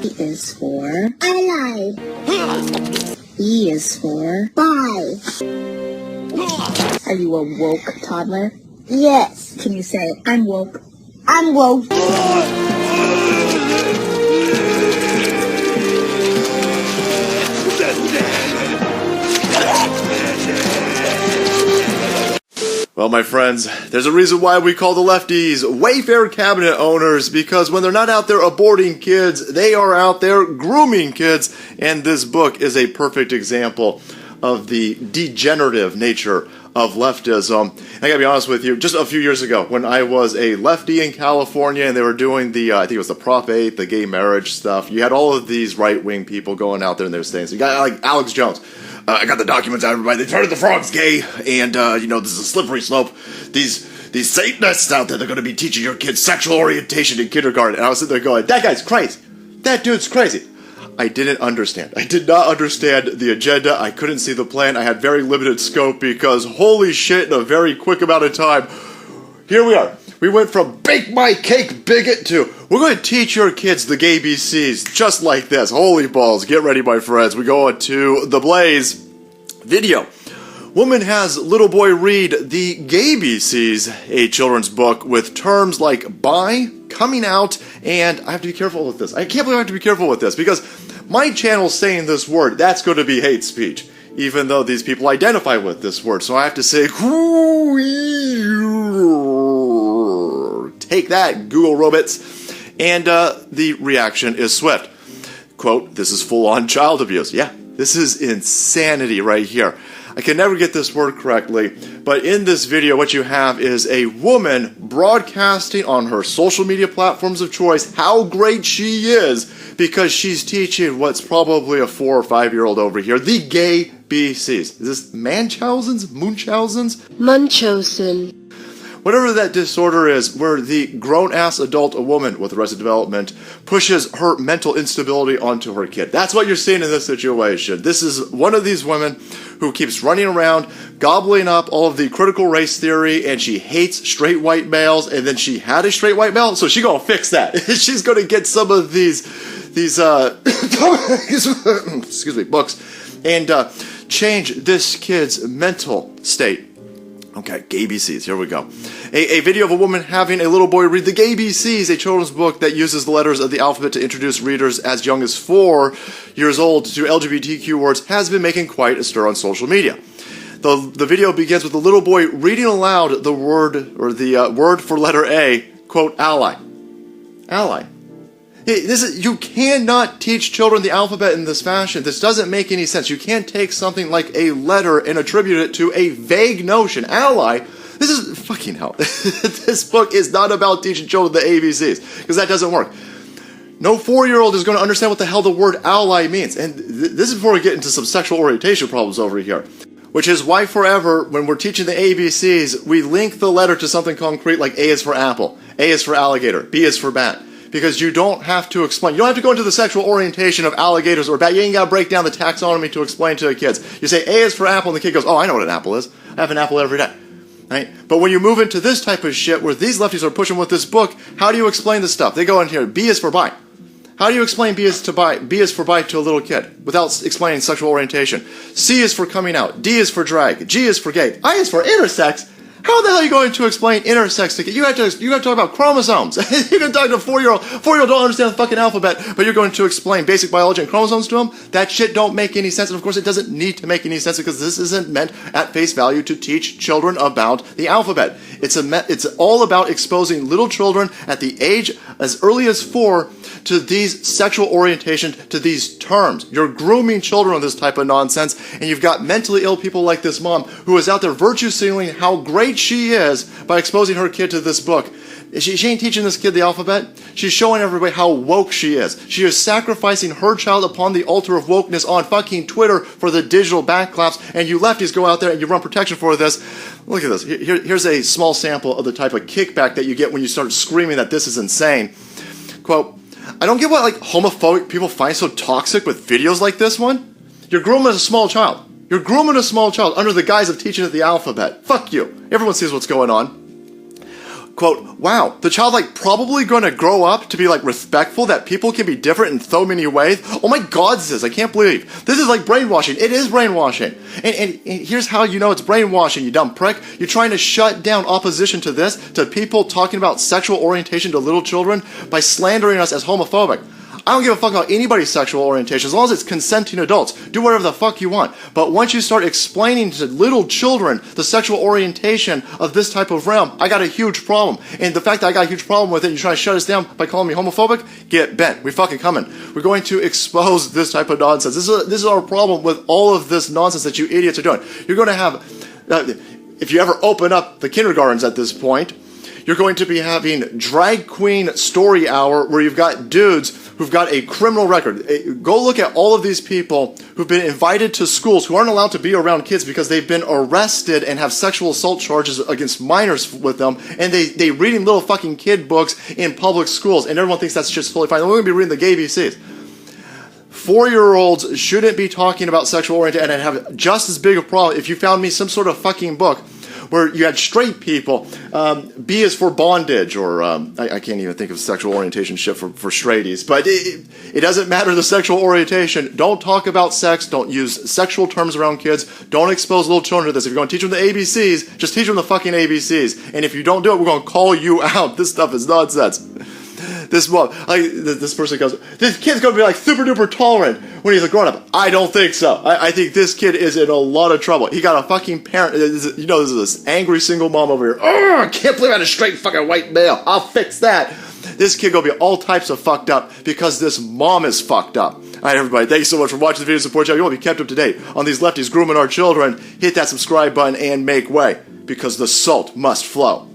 E is for ally. E is for bye. Are you a woke toddler? Yes. Can you say, I'm woke? I'm woke. Well, my friends, there's a reason why we call the lefties Wayfair cabinet owners, because when they're not out there aborting kids, they are out there grooming kids, and this book is a perfect example of the degenerative nature of leftism. I gotta be honest with you, just a few years ago, when I was a lefty in California and they were doing the, I think it was the Prop 8, the gay marriage stuff, you had all of these right-wing people going out there and they were saying, so you got like Alex Jones. I got the documents out, everybody. They turned the frogs gay, and, you know, this is a slippery slope. These Satanists out there, they're going to be teaching your kids sexual orientation in kindergarten. And I was sitting there going, that guy's crazy. That dude's crazy. I didn't understand. I did not understand the agenda. I couldn't see the plan. I had very limited scope because, holy shit, in a very quick amount of time, here we are. We went from bake my cake bigot to we're going to teach your kids the gay BCs just like this. Holy balls. Get ready, my friends. We go on to The Blaze video. Woman has little boy read the gay BCs, a children's book with terms like bi, coming out, and I have to be careful with this. I can't believe I have to be careful with this because my channel's saying this word. That's going to be hate speech, even though these people identify with this word. So I have to say, take that, Google robots. And the reaction is swift. Quote, this is full-on child abuse. Yeah, this is insanity right here. I can never get this word correctly, but in this video what you have is a woman broadcasting on her social media platforms of choice how great she is because she's teaching what's probably a 4 or 5-year-old over here, the gay BCs. Is this Munchausen's? Munchausen. Whatever that disorder is, where the grown-ass adult woman with Arrested Development pushes her mental instability onto her kid. That's what you're seeing in this situation. This is one of these women who keeps running around, gobbling up all of the critical race theory, and she hates straight white males, and then she had a straight white male, so she's gonna fix that. She's gonna get some of these excuse me, books, and change this kid's mental state. Okay, gay BCs, here we go. A video of a woman having a little boy read the Gay BCs, a children's book that uses the letters of the alphabet to introduce readers as young as 4 years old to LGBTQ words, has been making quite a stir on social media. The video begins with the little boy reading aloud the word, or the word for letter A, quote, ally. Ally. You cannot teach children the alphabet in this fashion. This doesn't make any sense. You can't take something like a letter and attribute it to a vague notion. Ally. This is fucking hell. This book is not about teaching children the ABCs, because that doesn't work. No 4-year-old is going to understand what the hell the word ally means. And this is before we get into some sexual orientation problems over here. Which is why forever, when we're teaching the ABCs, we link the letter to something concrete like A is for apple, A is for alligator, B is for bat. Because you don't have to explain. You don't have to go into the sexual orientation of alligators or bat. You ain't got to break down the taxonomy to explain to the kids. You say A is for apple, and the kid goes, oh, I know what an apple is. I have an apple every day. Right? But when you move into this type of shit where these lefties are pushing with this book, how do you explain this stuff? They go in here, B is for bi. How do you explain B is for bi to a little kid without explaining sexual orientation? C is for coming out. D is for drag. G is for gay. I is for intersex. How the hell are you going to explain intersex to kids? You got to talk about chromosomes. You're going to talk to a 4-year-old. 4-year-old don't understand the fucking alphabet, but you're going to explain basic biology and chromosomes to them? That shit don't make any sense, and of course it doesn't need to make any sense because this isn't meant at face value to teach children about the alphabet. It's all about exposing little children at the age as early as 4 to these sexual orientation, to these terms. You're grooming children with this type of nonsense, and you've got mentally ill people like this mom who is out there virtue signaling how great she is by exposing her kid to this book. She ain't teaching this kid the alphabet. She's showing everybody how woke she is. She is sacrificing her child upon the altar of wokeness on fucking Twitter for the digital backclaps, and you lefties go out there and you run protection for this. Look at this. Here's a small sample of the type of kickback that you get when you start screaming that this is insane. Quote, I don't get what like homophobic people find so toxic with videos like this one. You're grooming a small child. You're grooming a small child under the guise of teaching it the alphabet. Fuck you. Everyone sees what's going on. quote, wow, the child like probably going to grow up to be like respectful that people can be different in so many ways. Oh my God, sis, I can't believe. This is like brainwashing. It is brainwashing. And here's how you know it's brainwashing, you dumb prick. You're trying to shut down opposition to this, to people talking about sexual orientation to little children by slandering us as homophobic. I don't give a fuck about anybody's sexual orientation. As long as it's consenting adults, do whatever the fuck you want. But once you start explaining to little children the sexual orientation of this type of realm, I got a huge problem. And the fact that I got a huge problem with it, and you're trying to shut us down by calling me homophobic, get bent. We fucking coming. We're going to expose this type of nonsense. This is our problem with all of this nonsense that you idiots are doing. You're going to have, if you ever open up the kindergartens at this point, you're going to be having drag queen story hour where you've got dudes who've got a criminal record. Go look at all of these people who've been invited to schools who aren't allowed to be around kids because they've been arrested and have sexual assault charges against minors with them, and they reading little fucking kid books in public schools, and everyone thinks that's just totally fine. They're going to be reading the gay BCs. 4-year-olds shouldn't be talking about sexual orientation, and I'd have just as big a problem if you found me some sort of fucking book where you had straight people, B is for bondage, or I can't even think of sexual orientation shit for straighties, but it doesn't matter the sexual orientation. Don't talk about sex. Don't use sexual terms around kids. Don't expose little children to this. If you're going to teach them the ABCs, just teach them the fucking ABCs. And if you don't do it, we're going to call you out. This stuff is nonsense. This person goes, this kid's going to be like super duper tolerant when he's a grown up. I don't think so. I think this kid is in a lot of trouble. He got a fucking parent, you know, this is this angry single mom over here. Oh, I can't believe I had a straight fucking white male. I'll fix that. This kid going to be all types of fucked up because this mom is fucked up. Alright everybody, thank you so much for watching the video. Support y'all. You want to be kept up to date on these lefties grooming our children. Hit that subscribe button and make way, because the salt must flow.